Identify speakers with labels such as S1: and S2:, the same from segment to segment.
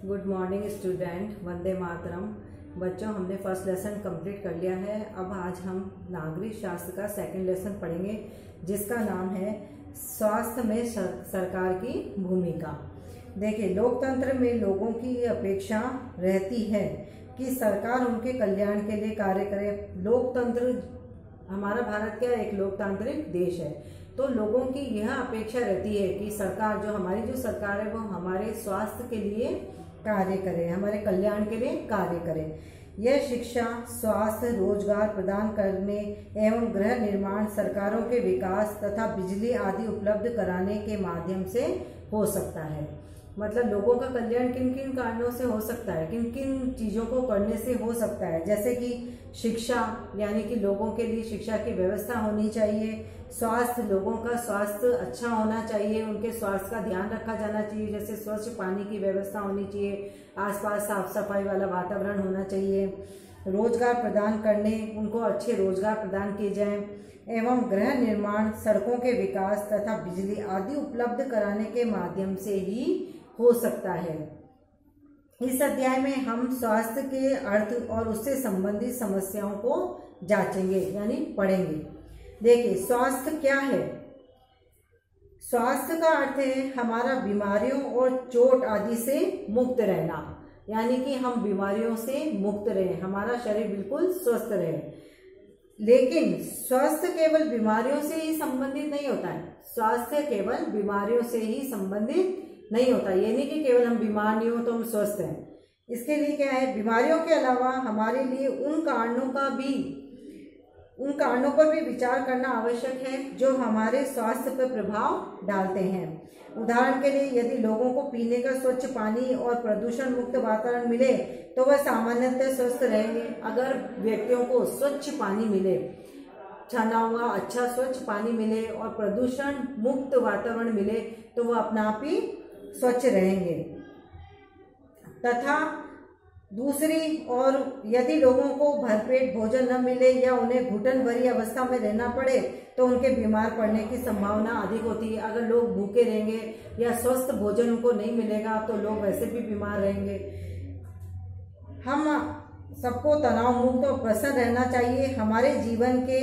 S1: Good morning student, Vande Mataram. बच्चों, हमने first lesson complete कर लिया है। अब आज हम नागरिक शास्त्र का सेकंड लेसन पढ़ेंगे, जिसका नाम है स्वास्थ्य में सरकार की भूमिका। देखिए, लोकतंत्र में लोगों की ये अपेक्षा रहती है कि सरकार उनके कल्याण के लिए कार्य करे। लोकतंत्र, हमारा भारत क्या एक लोकतांत्रिक देश है, तो लोगों की यह अपेक्षा रहती है कि सरकार, हमारी सरकार है, वो हमारे स्वास्थ्य के लिए कार्य करे, हमारे कल्याण के लिए कार्य करे। यह शिक्षा, स्वास्थ्य, रोजगार प्रदान करने एवं गृह निर्माण, सरकारों के विकास तथा बिजली आदि उपलब्ध कराने के माध्यम से हो सकता है। मतलब लोगों का कल्याण किन किन कारणों से हो सकता है, किन किन चीजों को करने से हो सकता है। जैसे कि शिक्षा, यानी कि लोगों के लिए शिक्षा की व्यवस्था होनी चाहिए। स्वास्थ्य, लोगों का स्वास्थ्य अच्छा होना चाहिए, उनके स्वास्थ्य का ध्यान रखा जाना चाहिए। जैसे स्वच्छ पानी की व्यवस्था होनी चाहिए, आसपास साफ सफाई वाला वातावरण होना चाहिए। रोजगार प्रदान करने, उनको अच्छे रोजगार प्रदान किए जाएं, एवं गृह निर्माण, सड़कों के विकास तथा बिजली आदि उपलब्ध कराने के माध्यम से ही हो सकता है। इस अध्याय में हम स्वास्थ्य के अर्थ और उससे संबंधित समस्याओं को जांचेंगे, यानी पढ़ेंगे। देखिए, स्वास्थ्य क्या है? स्वास्थ्य का अर्थ है हमारा बीमारियों और चोट आदि से मुक्त रहना, यानी कि हम बीमारियों से मुक्त रहें, हमारा शरीर बिल्कुल स्वस्थ रहे। लेकिन स्वास्थ्य केवल बीमारियों से ही संबंधित नहीं होता है। स्वास्थ्य केवल बीमारियों से ही संबंधित नहीं होता, ये नहीं कि केवल हम बीमार नहीं हो तो हम स्वस्थ हैं। इसके लिए क्या है, बीमारियों के अलावा हमारे लिए उन कारणों पर भी विचार करना आवश्यक है जो हमारे स्वास्थ्य पर प्रभाव डालते हैं। उदाहरण के लिए, यदि लोगों को पीने का स्वच्छ पानी और प्रदूषण मुक्त वातावरण मिले तो वह सामान्यतः स्वस्थ रहेंगे। अगर व्यक्तियों को स्वच्छ पानी मिले, छाना हुआ अच्छा स्वच्छ पानी मिले और प्रदूषण मुक्त वातावरण मिले तो वह अपना आप ही स्वच्छ रहेंगे। तथा दूसरी ओर, यदि लोगों को भरपेट भोजन न मिले या उन्हें घुटन भरी अवस्था में रहना पड़े तो उनके बीमार पड़ने की संभावना अधिक होती है। अगर लोग भूखे रहेंगे या स्वस्थ भोजन उनको नहीं मिलेगा तो लोग वैसे भी बीमार रहेंगे। हम सबको तनाव मुक्त और प्रसन्न रहना चाहिए। हमारे जीवन के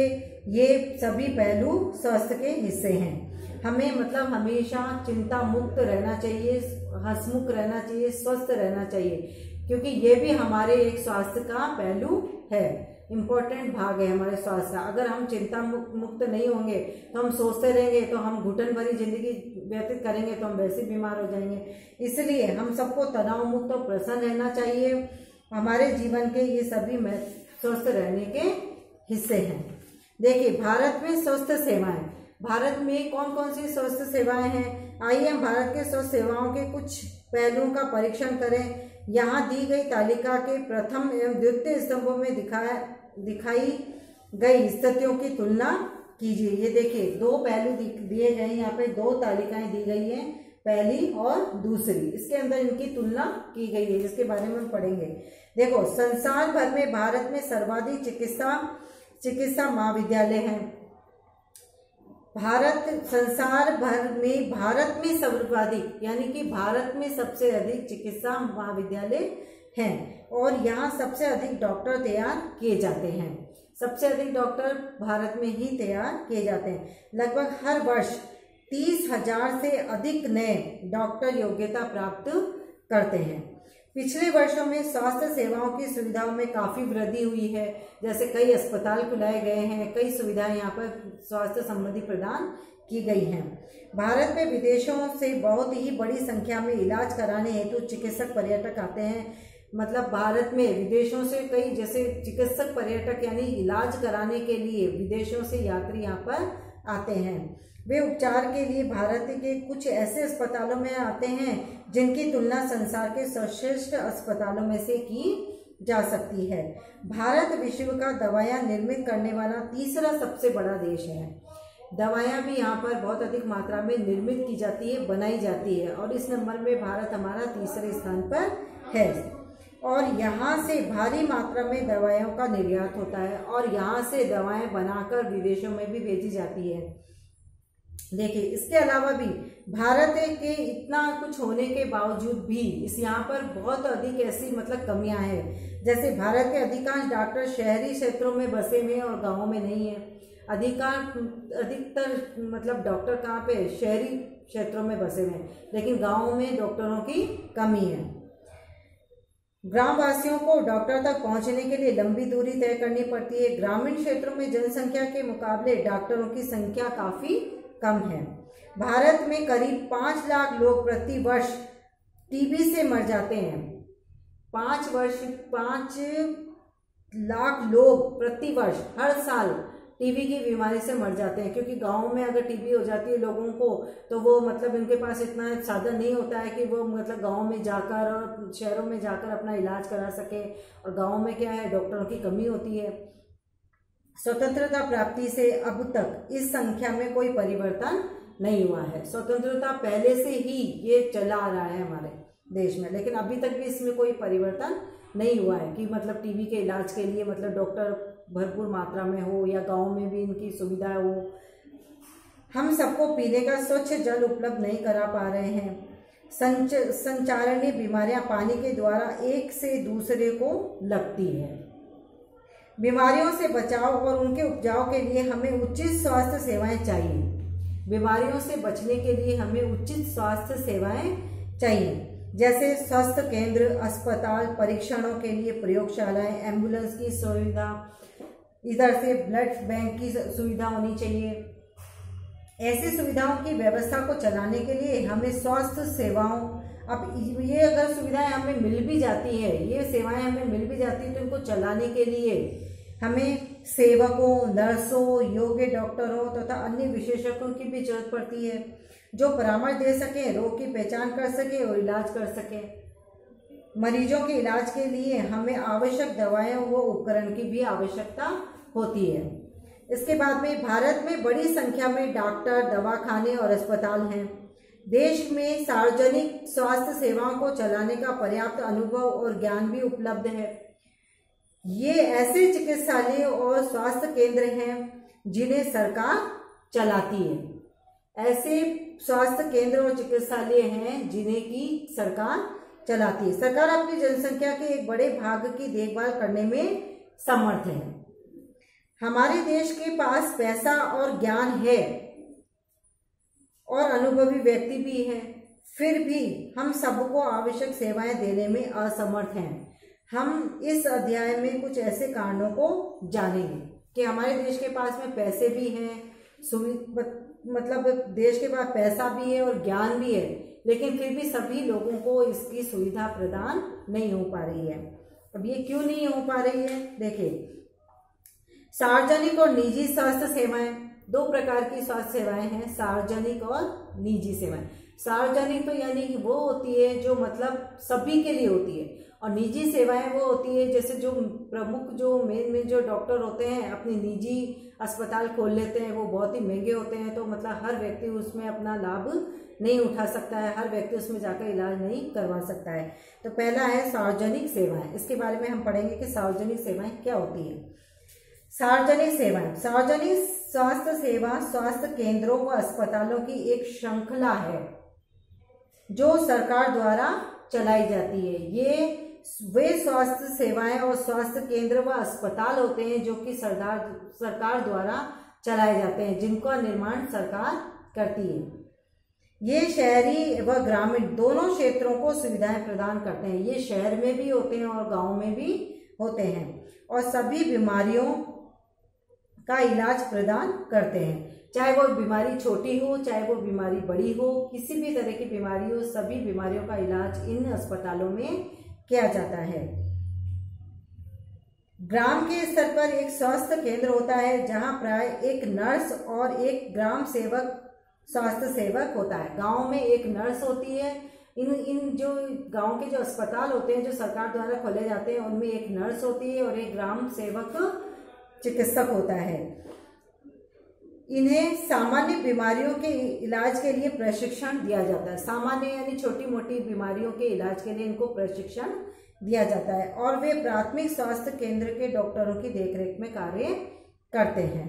S1: ये सभी पहलू स्वास्थ्य के हिस्से हैं। हमें हमेशा चिंता मुक्त रहना चाहिए, हंसमुख रहना चाहिए, स्वस्थ रहना चाहिए, क्योंकि ये भी हमारे एक स्वास्थ्य का पहलू है, इम्पोर्टेंट भाग है हमारे स्वास्थ्य का। अगर हम चिंता मुक्त नहीं होंगे तो हम सोचते रहेंगे तो हम घुटन भरी जिंदगी व्यतीत करेंगे तो हम वैसे बीमार हो जाएंगे। इसलिए हम सबको तनाव मुक्त और प्रसन्न रहना चाहिए। हमारे जीवन के ये सभी स्वस्थ रहने के हिस्से हैं। देखिए, भारत में स्वास्थ्य सेवाएं, भारत में कौन कौन सी स्वास्थ्य सेवाएं हैं? आइए हम भारत के स्वास्थ्य सेवाओं के कुछ पहलुओं का परीक्षण करें। यहाँ दी गई तालिका के प्रथम एवं द्वितीय स्तंभों में दिखाई गई स्थितियों की तुलना कीजिए। ये देखिए, दो पहलू दिए गए हैं, यहाँ पे दो तालिकाएं दी गई हैं, पहली और दूसरी। इसके अंदर इनकी तुलना की गई है, जिसके बारे में हम पढ़ेंगे। देखो, संसार भर में भारत में सर्वाधिक चिकित्सा महाविद्यालय हैं। संसार भर में भारत में सर्वाधिक, यानी कि भारत में सबसे अधिक चिकित्सा महाविद्यालय हैं और यहाँ सबसे अधिक डॉक्टर तैयार किए जाते हैं। सबसे अधिक डॉक्टर भारत में ही तैयार किए जाते हैं। लगभग हर वर्ष 30,000 से अधिक नए डॉक्टर योग्यता प्राप्त करते हैं। पिछले वर्षों में स्वास्थ्य सेवाओं की सुविधाओं में काफी वृद्धि हुई है। जैसे कई अस्पताल खुलाए गए हैं, कई सुविधाएं यहाँ पर स्वास्थ्य संबंधी प्रदान की गई हैं। भारत में विदेशों से बहुत ही बड़ी संख्या में इलाज कराने हेतु चिकित्सक पर्यटक आते हैं। भारत में विदेशों से कई, जैसे चिकित्सक पर्यटक यानी इलाज कराने के लिए विदेशों से यात्री यहाँ पर आते हैं। वे उपचार के लिए भारत के कुछ ऐसे अस्पतालों में आते हैं जिनकी तुलना संसार के सर्वश्रेष्ठ अस्पतालों में से की जा सकती है। भारत विश्व का दवाइयाँ निर्मित करने वाला तीसरा सबसे बड़ा देश है। दवाइयाँ भी यहाँ पर बहुत अधिक मात्रा में निर्मित की जाती है, बनाई जाती है, और इस नंबर में भारत हमारा तीसरे स्थान पर है। और यहाँ से भारी मात्रा में दवाइयों का निर्यात होता है और यहाँ से दवाएं बनाकर विदेशों में भी भेजी जाती है। देखिए, इसके अलावा भी भारत के इतना कुछ होने के बावजूद भी इस यहाँ पर बहुत अधिक ऐसी मतलब कमियां हैं। जैसे भारत के अधिकांश डॉक्टर शहरी क्षेत्रों में बसे हुए हैं और गांवों में नहीं है। अधिकतर मतलब डॉक्टर कहाँ पे, शहरी क्षेत्रों में बसे हुए हैं, लेकिन गाँवों में डॉक्टरों की कमी है। ग्रामवासियों को डॉक्टर तक पहुंचने के लिए लंबी दूरी तय करनी पड़ती है। ग्रामीण क्षेत्रों में जनसंख्या के मुकाबले डॉक्टरों की संख्या काफी कम है। भारत में करीब 5 लाख लोग प्रति वर्ष टीबी से मर जाते हैं। 5 लाख लोग प्रति वर्ष हर साल टीबी की बीमारी से मर जाते हैं, क्योंकि गाँव में अगर टीबी हो जाती है लोगों को, तो वो मतलब इनके पास इतना साधन नहीं होता है कि वो मतलब गाँव में जाकर और शहरों में जाकर अपना इलाज करा सके। और गाँव में क्या है, डॉक्टरों की कमी होती है। स्वतंत्रता प्राप्ति से अब तक इस संख्या में कोई परिवर्तन नहीं हुआ है। स्वतंत्रता पहले से ही ये चला आ रहा है हमारे देश में, लेकिन अभी तक भी इसमें कोई परिवर्तन नहीं हुआ है कि मतलब टीबी के इलाज के लिए मतलब डॉक्टर भरपूर मात्रा में हो या गांव में भी इनकी सुविधा हो। हम सबको पीने का स्वच्छ जल उपलब्ध नहीं करा पा रहे हैं। संचारणीय बीमारियां पानी के द्वारा एक से दूसरे को लगती है। बीमारियों से बचाव और उनके उपजाव के लिए हमें उचित स्वास्थ्य सेवाएं चाहिए। बीमारियों से बचने के लिए हमें उचित स्वास्थ्य सेवाएं चाहिए, जैसे स्वास्थ्य केंद्र, अस्पताल, परीक्षणों के लिए प्रयोगशालाएं, एम्बुलेंस की सुविधा, इधर से ब्लड बैंक की सुविधा होनी चाहिए। ऐसी सुविधाओं की व्यवस्था को चलाने के लिए हमें स्वास्थ्य सेवाओं, अब ये अगर सुविधाएं हमें मिल भी जाती है, ये सेवाएं हमें मिल भी जाती है, तो इनको चलाने के लिए हमें सेवकों, नर्सों, योग्य डॉक्टरों तथा अन्य विशेषज्ञों की भी जरूरत पड़ती है, जो परामर्श दे सके, रोग की पहचान कर सके और इलाज कर सके। मरीजों के इलाज के लिए हमें आवश्यक दवाएं व उपकरण की भी आवश्यकता होती है। इसके बाद में भारत में बड़ी संख्या में डॉक्टर, दवाखाने और अस्पताल हैं। देश में सार्वजनिक स्वास्थ्य सेवाओं को चलाने का पर्याप्त अनुभव और ज्ञान भी उपलब्ध है। ये ऐसे चिकित्सालय और स्वास्थ्य केंद्र हैं जिन्हें सरकार चलाती है। ऐसे स्वास्थ्य केंद्र और चिकित्सालय हैं जिन्हें की सरकार चलाती है। सरकार अपनी जनसंख्या के एक बड़े भाग की देखभाल करने में समर्थ है। हमारे देश के पास पैसा और ज्ञान है और अनुभवी व्यक्ति भी हैं, फिर भी हम सबको आवश्यक सेवाएं देने में असमर्थ हैं। हम इस अध्याय में कुछ ऐसे कारणों को जानेंगे कि हमारे देश के पास में पैसे भी हैं, मतलब देश के पास पैसा भी है और ज्ञान भी है, लेकिन फिर भी सभी लोगों को इसकी सुविधा प्रदान नहीं हो पा रही है। अब ये क्यों नहीं हो पा रही है? देखिए, सार्वजनिक और निजी स्वास्थ्य सेवाएं, 2 प्रकार की स्वास्थ्य सेवाएं हैं, सार्वजनिक और निजी सेवाएं। सार्वजनिक तो यानी कि वो होती है जो मतलब सभी के लिए होती है, और निजी सेवाएं वो होती है जैसे जो प्रमुख जो मेन जो डॉक्टर होते हैं अपनी निजी अस्पताल खोल लेते हैं, वो बहुत ही महंगे होते हैं, तो मतलब हर व्यक्ति उसमें अपना लाभ नहीं उठा सकता है, हर व्यक्ति उसमें जाकर इलाज नहीं करवा सकता है। तो पहला है सार्वजनिक सेवाएं। इसके बारे में हम पढ़ेंगे कि सार्वजनिक सेवाएं क्या होती है। सार्वजनिक सेवाएं, सार्वजनिक स्वास्थ्य सेवा स्वास्थ्य केंद्रों व अस्पतालों की एक श्रृंखला है जो सरकार द्वारा चलाई जाती है। ये वे स्वास्थ्य सेवाएं और स्वास्थ्य केंद्र व अस्पताल होते हैं जो कि सरकार द्वारा चलाए जाते हैं, जिनका निर्माण सरकार करती है। ये शहरी व ग्रामीण दोनों क्षेत्रों को सुविधाएं प्रदान करते हैं। ये शहर में भी होते हैं और गांव में भी होते हैं, और सभी बीमारियों का इलाज प्रदान करते हैं, चाहे वो बीमारी छोटी हो चाहे वो बीमारी बड़ी हो, किसी भी तरह की बीमारी हो, सभी बीमारियों का इलाज इन अस्पतालों में किया जाता है। ग्राम के स्तर पर एक स्वास्थ्य केंद्र होता है जहां प्राय एक नर्स और एक ग्राम सेवक स्वास्थ्य सेवक होता है। गांव में एक नर्स होती है। इन जो गांव के जो अस्पताल होते हैं जो सरकार द्वारा खोले जाते हैं उनमें एक नर्स होती है और एक ग्राम सेवक चिकित्सक होता है। इन्हें सामान्य बीमारियों के इलाज के लिए प्रशिक्षण दिया जाता है। सामान्य यानी छोटी मोटी बीमारियों के इलाज के लिए इनको प्रशिक्षण दिया जाता है, और वे प्राथमिक स्वास्थ्य केंद्र के डॉक्टरों की देखरेख में कार्य करते हैं।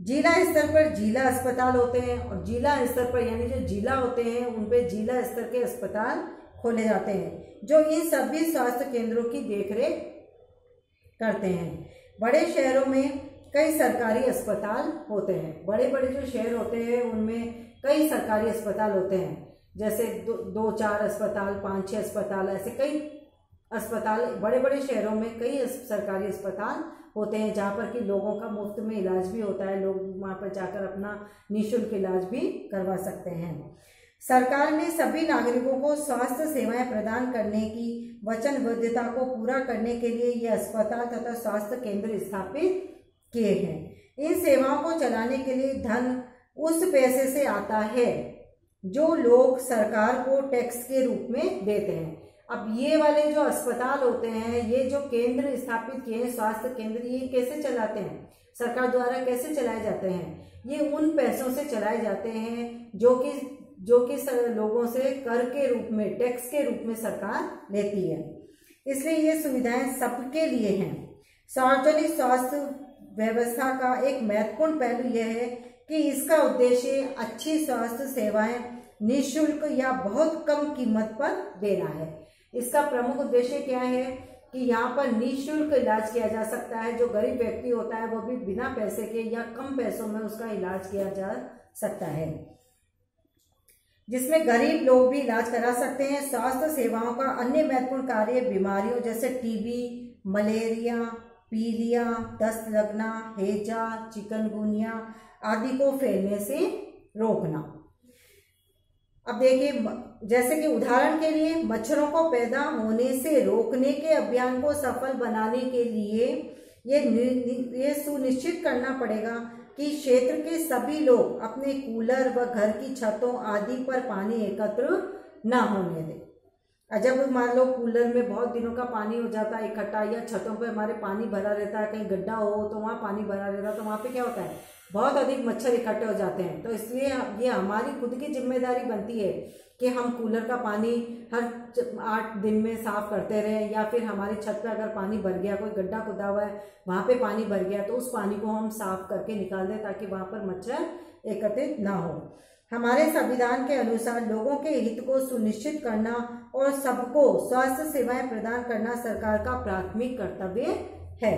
S1: जिला स्तर पर जिला अस्पताल होते हैं और जिला स्तर पर यानी जो जिला होते हैं उन पे जिला स्तर के अस्पताल खोले जाते हैं जो इन सभी स्वास्थ्य केंद्रों की देखरेख करते हैं। बड़े शहरों में कई सरकारी अस्पताल होते हैं। बड़े बड़े जो शहर होते हैं उनमें कई सरकारी अस्पताल होते हैं, जैसे दो चार अस्पताल, 5-6 अस्पताल, ऐसे कई अस्पताल बड़े बड़े शहरों में कई सरकारी अस्पताल होते हैं जहाँ पर कि लोगों का मुफ्त में इलाज भी होता है। लोग वहाँ पर जाकर अपना निःशुल्क इलाज भी करवा सकते हैं। सरकार ने सभी नागरिकों को स्वास्थ्य सेवाएं प्रदान करने की वचनबद्धता को पूरा करने के लिए ये अस्पताल तथा स्वास्थ्य केंद्र स्थापित किए हैं। इन सेवाओं को चलाने के लिए धन उस पैसे से आता है जो लोग सरकार को टैक्स के रूप में देते हैं। अब ये वाले जो अस्पताल होते हैं, ये जो केंद्र स्थापित किए हैं स्वास्थ्य केंद्र, ये कैसे चलाते हैं, सरकार द्वारा कैसे चलाए जाते हैं? ये उन पैसों से चलाए जाते हैं जो कि लोगों से कर के रूप में, टैक्स के रूप में सरकार लेती है। इसलिए ये सुविधाएं सबके लिए हैं। सार्वजनिक स्वास्थ्य व्यवस्था का एक महत्वपूर्ण पहलू यह है कि इसका उद्देश्य अच्छी स्वास्थ्य सेवाएं निःशुल्क या बहुत कम कीमत पर देना है। इसका प्रमुख उद्देश्य क्या है कि यहाँ पर निःशुल्क इलाज किया जा सकता है। जो गरीब व्यक्ति होता है वो भी बिना पैसे के या कम पैसों में उसका इलाज किया जा सकता है, जिसमें गरीब लोग भी इलाज करा सकते हैं। स्वास्थ्य सेवाओं का अन्य महत्वपूर्ण कार्य बीमारियों जैसे टीबी, मलेरिया, पीलिया, दस्त लगना, हैजा, चिकनगुनिया आदि को फैलने से रोकना। अब देखिए, जैसे कि उदाहरण के लिए मच्छरों को पैदा होने से रोकने के अभियान को सफल बनाने के लिए ये सुनिश्चित करना पड़ेगा कि क्षेत्र के सभी लोग अपने कूलर व घर की छतों आदि पर पानी एकत्र न होने दें। जब मान लो कूलर में बहुत दिनों का पानी हो जाता है इकट्ठा, या छतों पे हमारे पानी भरा रहता है, कहीं गड्ढा हो तो वहाँ पानी भरा रहता है, तो वहाँ पे क्या होता है, बहुत अधिक मच्छर इकट्ठे हो जाते हैं। तो इसलिए ये हमारी खुद की जिम्मेदारी बनती है कि हम कूलर का पानी हर 8 दिन में साफ करते रहें, या फिर हमारी छत पे अगर पानी भर गया, कोई गड्ढा खुदा हुआ है वहाँ पे पानी भर गया, तो उस पानी को हम साफ करके निकाल दें ताकि वहाँ पर मच्छर एकत्रित ना हो। हमारे संविधान के अनुसार लोगों के हित को सुनिश्चित करना और सबको स्वास्थ्य सेवाएं प्रदान करना सरकार का प्राथमिक कर्तव्य है।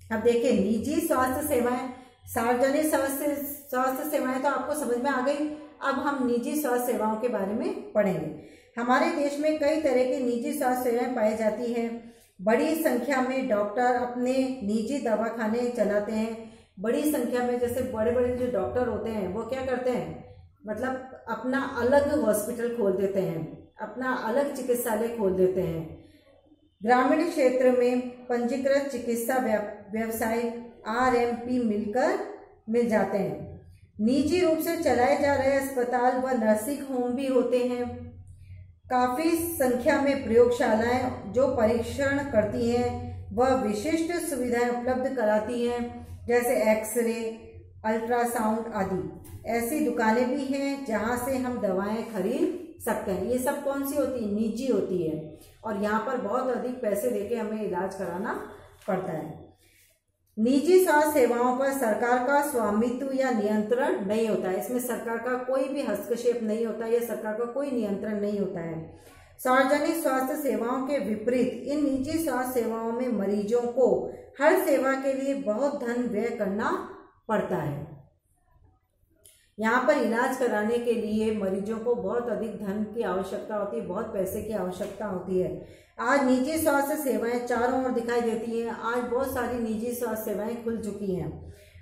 S1: अब देखिए, निजी स्वास्थ्य सेवाएं, सार्वजनिक स्वास्थ्य सेवाएं तो आपको समझ में आ गई। अब हम निजी स्वास्थ्य सेवाओं के बारे में पढ़ेंगे। हमारे देश में कई तरह की निजी स्वास्थ्य सेवाएं पाई जाती हैं। बड़ी संख्या में डॉक्टर अपने निजी दवाखाने चलाते हैं। बड़ी संख्या में जैसे बड़े बड़े जो डॉक्टर होते हैं वो क्या करते हैं, मतलब अपना अलग हॉस्पिटल खोल देते हैं, अपना अलग चिकित्सालय खोल देते हैं। ग्रामीण क्षेत्र में पंजीकृत चिकित्सा व्यवसाय RMP मिल जाते हैं। निजी रूप से चलाए जा रहे अस्पताल व नर्सिंग होम भी होते हैं। काफ़ी संख्या में प्रयोगशालाएं जो परीक्षण करती हैं वह विशिष्ट सुविधाएं उपलब्ध कराती हैं, जैसे एक्सरे, अल्ट्रासाउंड आदि। ऐसी दुकानें भी हैं जहां से हम दवाएं खरीद सकते हैं। ये सब कौन सी होती है, निजी होती है, और यहाँ पर बहुत अधिक पैसे देके हमें इलाज कराना पड़ता है। निजी स्वास्थ्य सेवाओं पर सरकार का स्वामित्व या नियंत्रण नहीं होता है। इसमें सरकार का कोई भी हस्तक्षेप नहीं होता है या सरकार का कोई नियंत्रण नहीं होता है। सार्वजनिक स्वास्थ्य सेवाओं के विपरीत इन निजी स्वास्थ्य सेवाओं में मरीजों को हर सेवा के लिए बहुत धन व्यय करना पड़ता है। यहाँ पर इलाज कराने के लिए मरीजों को बहुत अधिक धन की आवश्यकता होती है, बहुत पैसे की आवश्यकता होती है। आज निजी स्वास्थ्य सेवाएं चारों ओर दिखाई देती हैं। आज बहुत सारी निजी स्वास्थ्य सेवाएं खुल चुकी हैं।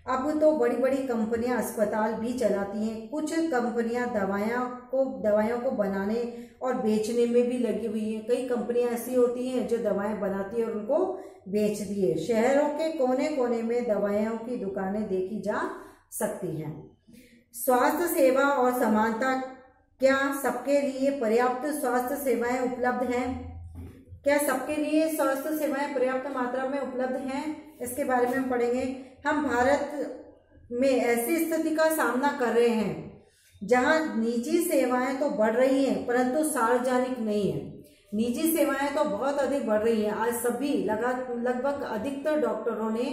S1: अब तो बड़ी बड़ी कंपनियां अस्पताल भी चलाती हैं। कुछ कंपनियां दवाइयों को बनाने और बेचने में भी लगी हुई हैं। कई कंपनियां ऐसी होती हैं जो दवाएं बनाती है और उनको बेचती है। शहरों के कोने कोने में दवाइयों की दुकानें देखी जा सकती हैं। स्वास्थ्य सेवा और समानता, क्या सबके लिए पर्याप्त स्वास्थ्य सेवाएं उपलब्ध हैं? क्या सबके लिए स्वास्थ्य सेवाएं पर्याप्त मात्रा में उपलब्ध हैं? इसके बारे में हम पढ़ेंगे। हम भारत में ऐसी स्थिति का सामना कर रहे हैं जहां निजी सेवाएं तो बढ़ रही हैं परंतु सार्वजनिक नहीं है। निजी सेवाएं तो बहुत अधिक बढ़ रही हैं। आज सभी लगभग अधिकतर डॉक्टरों ने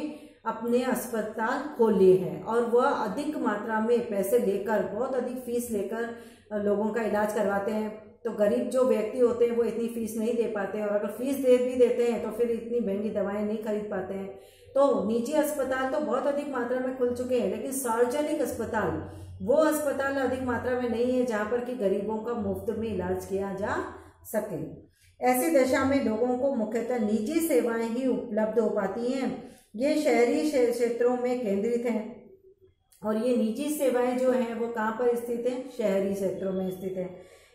S1: अपने अस्पताल खोल लिए हैं और वह अधिक मात्रा में पैसे लेकर, बहुत अधिक फीस लेकर लोगों का इलाज करवाते हैं। तो गरीब जो व्यक्ति होते हैं वो इतनी फीस नहीं दे पाते हैं, और अगर फीस दे भी देते हैं तो फिर इतनी महंगी दवाएं नहीं खरीद पाते हैं। तो निजी अस्पताल तो बहुत अधिक मात्रा में खुल चुके हैं, लेकिन सार्वजनिक अस्पताल, वो अस्पताल अधिक मात्रा में नहीं है जहाँ पर कि गरीबों का मुफ्त में इलाज किया जा सके। ऐसी दशा में लोगों को मुख्यतः निजी सेवाएं ही उपलब्ध हो पाती हैं। ये शहरी क्षेत्रों में केंद्रित हैं, और ये निजी सेवाएं जो हैं वो कहाँ पर स्थित हैं? शहरी क्षेत्रों में स्थित हैं।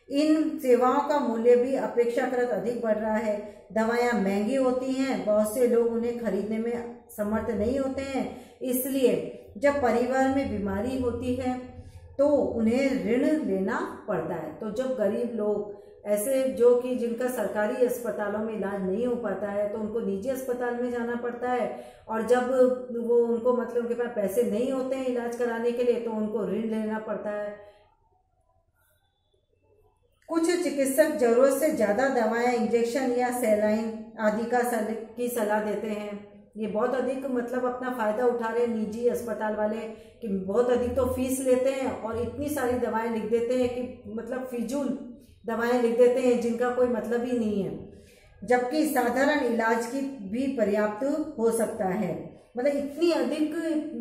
S1: इन सेवाओं का मूल्य भी अपेक्षाकृत अधिक बढ़ रहा है। दवाएं महंगी होती हैं, बहुत से लोग उन्हें खरीदने में समर्थ नहीं होते हैं, इसलिए जब परिवार में बीमारी होती है तो उन्हें ऋण लेना पड़ता है। तो जब गरीब लोग ऐसे जो कि जिनका सरकारी अस्पतालों में इलाज नहीं हो पाता है तो उनको निजी अस्पताल में जाना पड़ता है, और जब वो उनको मतलब उनके पास पैसे नहीं होते हैं इलाज कराने के लिए तो उनको ऋण लेना पड़ता है। कुछ चिकित्सक जरूरत से ज़्यादा दवाएं, इंजेक्शन या सैलाइन आदि की सलाह देते हैं। ये बहुत अधिक मतलब अपना फ़ायदा उठा रहे हैं निजी अस्पताल वाले कि बहुत अधिक तो फीस लेते हैं और इतनी सारी दवाएं लिख देते हैं कि मतलब फिजूल दवाएं लिख देते हैं जिनका कोई मतलब ही नहीं है, जबकि साधारण इलाज की भी पर्याप्त हो सकता है। मतलब इतनी अधिक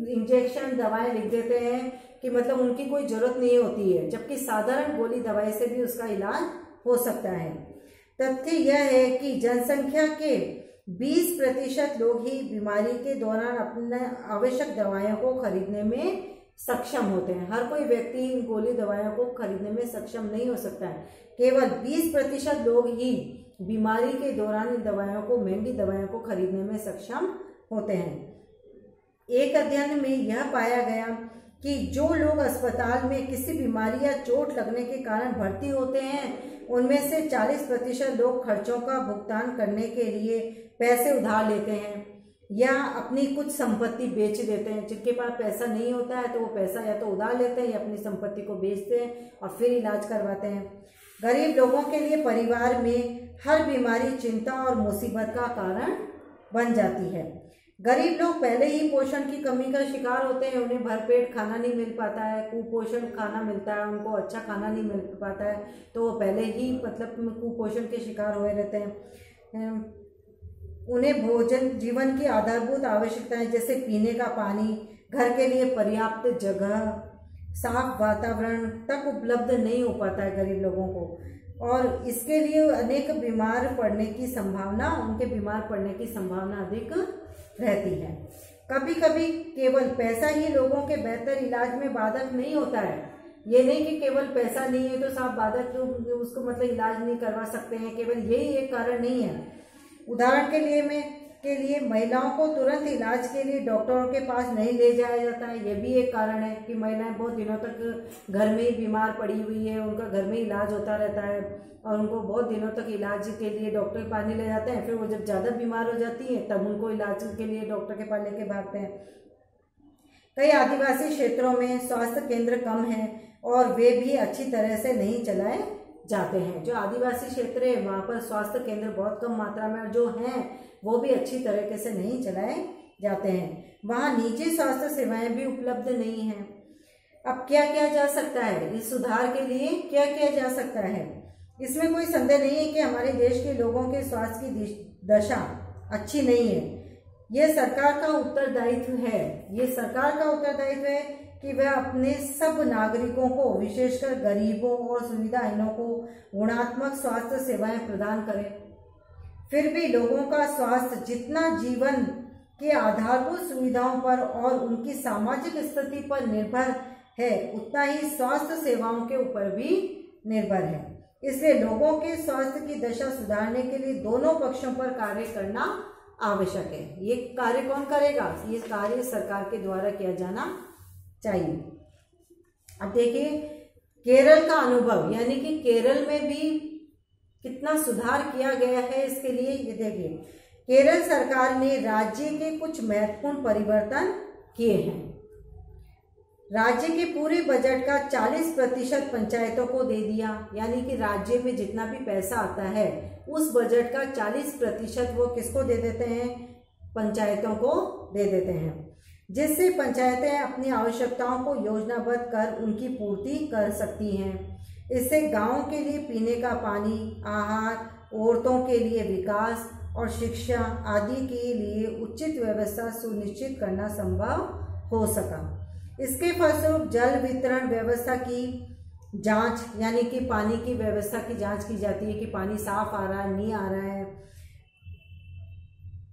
S1: इंजेक्शन दवाएं लिख देते हैं कि मतलब उनकी कोई ज़रूरत नहीं होती है, जबकि साधारण गोली दवाई से भी उसका इलाज हो सकता है। तथ्य यह है कि जनसंख्या के 20% लोग ही बीमारी के दौरान अपने आवश्यक दवाइयों को खरीदने में सक्षम होते हैं। हर कोई व्यक्ति इन गोली दवाइयों को खरीदने में सक्षम नहीं हो सकता है। केवल 20% लोग ही बीमारी के दौरान इन दवाइयों को, महंगी दवाइयों को खरीदने में सक्षम होते हैं। एक अध्ययन में यह पाया गया कि जो लोग अस्पताल में किसी बीमारी या चोट लगने के कारण भर्ती होते हैं उनमें से 40% लोग खर्चों का भुगतान करने के लिए पैसे उधार लेते हैं या अपनी कुछ संपत्ति बेच देते हैं। जिनके पास पैसा नहीं होता है तो वो पैसा या तो उधार लेते हैं या अपनी संपत्ति को बेचते हैं और फिर इलाज करवाते हैं। गरीब लोगों के लिए परिवार में हर बीमारी चिंता और मुसीबत का कारण बन जाती है। गरीब लोग पहले ही पोषण की कमी का शिकार होते हैं, उन्हें भरपेट खाना नहीं मिल पाता है, कुपोषण खाना मिलता है, उनको अच्छा खाना नहीं मिल पाता है, तो वो पहले ही मतलब कुपोषण के शिकार हुए रहते हैं। उन्हें भोजन, जीवन की आधारभूत आवश्यकताएं जैसे पीने का पानी, घर के लिए पर्याप्त जगह, साफ वातावरण तक उपलब्ध नहीं हो पाता है गरीब लोगों को, और इसके लिए अनेक बीमार पड़ने की संभावना, उनके बीमार पड़ने की संभावना अधिक रहती है। कभी कभी केवल पैसा ही लोगों के बेहतर इलाज में बाधक नहीं होता है। ये नहीं कि केवल पैसा नहीं है तो साफ बाधक उसको मतलब इलाज नहीं करवा सकते हैं, केवल यही एक कारण नहीं है। उदाहरण के लिए महिलाओं को तुरंत इलाज के लिए डॉक्टरों के पास नहीं ले जाया जाता है। ये भी एक कारण है कि महिलाएं बहुत दिनों तक घर में ही बीमार पड़ी हुई है, उनका घर में इलाज होता रहता है और उनको बहुत दिनों तक इलाज के लिए डॉक्टर के पास नहीं ले जाते हैं। फिर वो जब ज़्यादा बीमार हो जाती हैं तब उनको इलाज के लिए डॉक्टर के पास लेके भागते हैं। कई आदिवासी क्षेत्रों में स्वास्थ्य केंद्र कम हैं और वे भी अच्छी तरह से नहीं चलाए जाते हैं। जो आदिवासी क्षेत्र है वहाँ पर स्वास्थ्य केंद्र बहुत कम मात्रा में, और जो हैं वो भी अच्छी तरीके से नहीं चलाए जाते हैं। वहाँ निजी स्वास्थ्य सेवाएं भी उपलब्ध नहीं हैं। अब क्या किया जा सकता है? इस सुधार के लिए क्या किया जा सकता है? इसमें कोई संदेह नहीं है कि हमारे देश के लोगों के स्वास्थ्य की दशा अच्छी नहीं है। ये सरकार का उत्तरदायित्व है। ये सरकार का उत्तरदायित्व है कि वह अपने सब नागरिकों को, विशेषकर गरीबों और सुविधाहीनों को गुणात्मक स्वास्थ्य सेवाएं प्रदान करे। फिर भी लोगों का स्वास्थ्य जितना जीवन के आधारभूत सुविधाओं पर और उनकी सामाजिक स्थिति पर निर्भर है, उतना ही स्वास्थ्य सेवाओं के ऊपर भी निर्भर है। इसलिए लोगों के स्वास्थ्य की दशा सुधारने के लिए दोनों पक्षों पर कार्य करना आवश्यक है। ये कार्य कौन करेगा? ये कार्य सरकार के द्वारा किया जाना चाहिए। अब देखिए केरल का अनुभव, यानी कि केरल में भी कितना सुधार किया गया है। इसके लिए ये देखिए, केरल सरकार ने राज्य के कुछ महत्वपूर्ण परिवर्तन किए हैं। राज्य के पूरे बजट का 40% पंचायतों को दे दिया, यानी कि राज्य में जितना भी पैसा आता है उस बजट का 40% वो किसको दे देते हैं? पंचायतों को दे देते हैं, जिससे पंचायतें अपनी आवश्यकताओं को योजनाबद्ध कर उनकी पूर्ति कर सकती हैं। इससे गांव के लिए पीने का पानी, आहार, औरतों के लिए विकास और शिक्षा आदि के लिए उचित व्यवस्था सुनिश्चित करना संभव हो सका। इसके फलस्वरूप जल वितरण व्यवस्था की जांच, यानी कि पानी की व्यवस्था की जांच की जाती है कि पानी साफ आ रहा है, नहीं आ रहा है,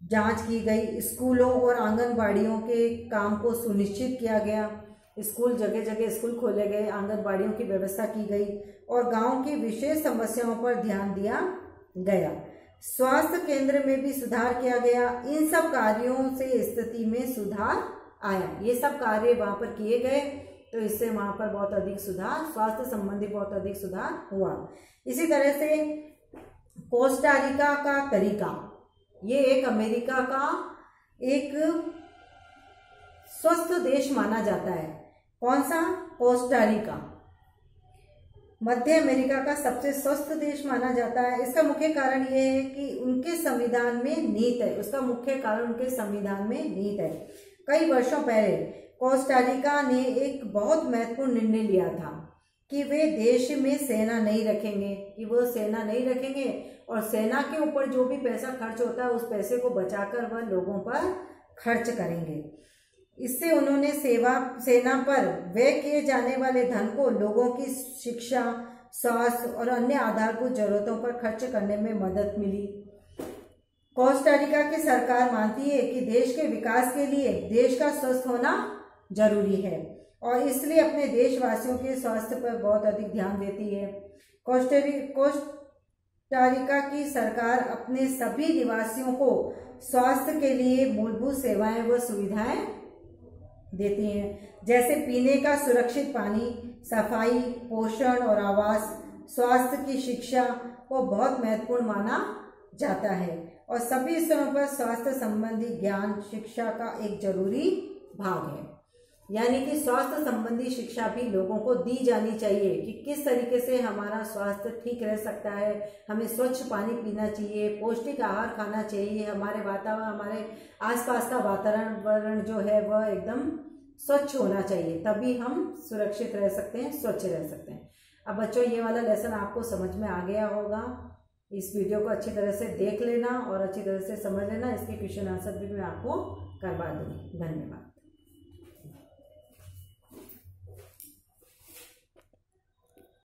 S1: जांच की गई। स्कूलों और आंगनबाड़ियों के काम को सुनिश्चित किया गया। स्कूल, जगह जगह स्कूल खोले गए, आंगनबाड़ियों की व्यवस्था की गई और गांव की विशेष समस्याओं पर ध्यान दिया गया। स्वास्थ्य केंद्र में भी सुधार किया गया। इन सब कार्यों से स्थिति में सुधार आया। ये सब कार्य वहां पर किए गए तो इससे वहां पर बहुत अधिक सुधार, स्वास्थ्य संबंधी बहुत अधिक सुधार हुआ। इसी तरह से कोस्टारिका का तरीका, ये एक अमेरिका का एक स्वस्थ देश माना जाता है। कौन सा? कोस्टारिका मध्य अमेरिका का सबसे स्वस्थ देश माना जाता है। इसका मुख्य कारण ये है कि उनके संविधान में नीति है। उसका मुख्य कारण उनके संविधान में नीति है। कई वर्षों पहले कोस्टारिका ने एक बहुत महत्वपूर्ण निर्णय लिया था कि वे देश में सेना नहीं रखेंगे, और सेना के ऊपर जो भी पैसा खर्च होता है उस पैसे को बचाकर वह लोगों पर खर्च करेंगे। इससे उन्होंने सेना पर व्यय किए जाने वाले धन को लोगों की शिक्षा, स्वास्थ्य और अन्य आधारभूत जरूरतों पर खर्च करने में मदद मिली। कोस्टारिका की सरकार मानती है कि देश के विकास के लिए देश का स्वस्थ होना जरूरी है और इसलिए अपने देशवासियों के स्वास्थ्य पर बहुत अधिक ध्यान देती है। कोस्टारिका की सरकार अपने सभी निवासियों को स्वास्थ्य के लिए मूलभूत सेवाएं व सुविधाएं देती हैं, जैसे पीने का सुरक्षित पानी, सफाई, पोषण और आवास। स्वास्थ्य की शिक्षा को बहुत महत्वपूर्ण माना जाता है और सभी स्तरों पर स्वास्थ्य संबंधी ज्ञान शिक्षा का एक जरूरी भाग है। यानी कि स्वास्थ्य संबंधी शिक्षा भी लोगों को दी जानी चाहिए कि किस तरीके से हमारा स्वास्थ्य ठीक रह सकता है। हमें स्वच्छ पानी पीना चाहिए, पौष्टिक आहार खाना चाहिए, हमारे वातावरण, हमारे आसपास का वातावरण जो है वह एकदम स्वच्छ होना चाहिए, तभी हम सुरक्षित रह सकते हैं, स्वच्छ रह सकते हैं। अब बच्चों, ये वाला लेसन आपको समझ में आ गया होगा। इस वीडियो को अच्छी तरह से देख लेना और अच्छी तरह से समझ लेना। इसके क्वेश्चन आंसर भी मैं आपको करवा दूंगी। धन्यवाद।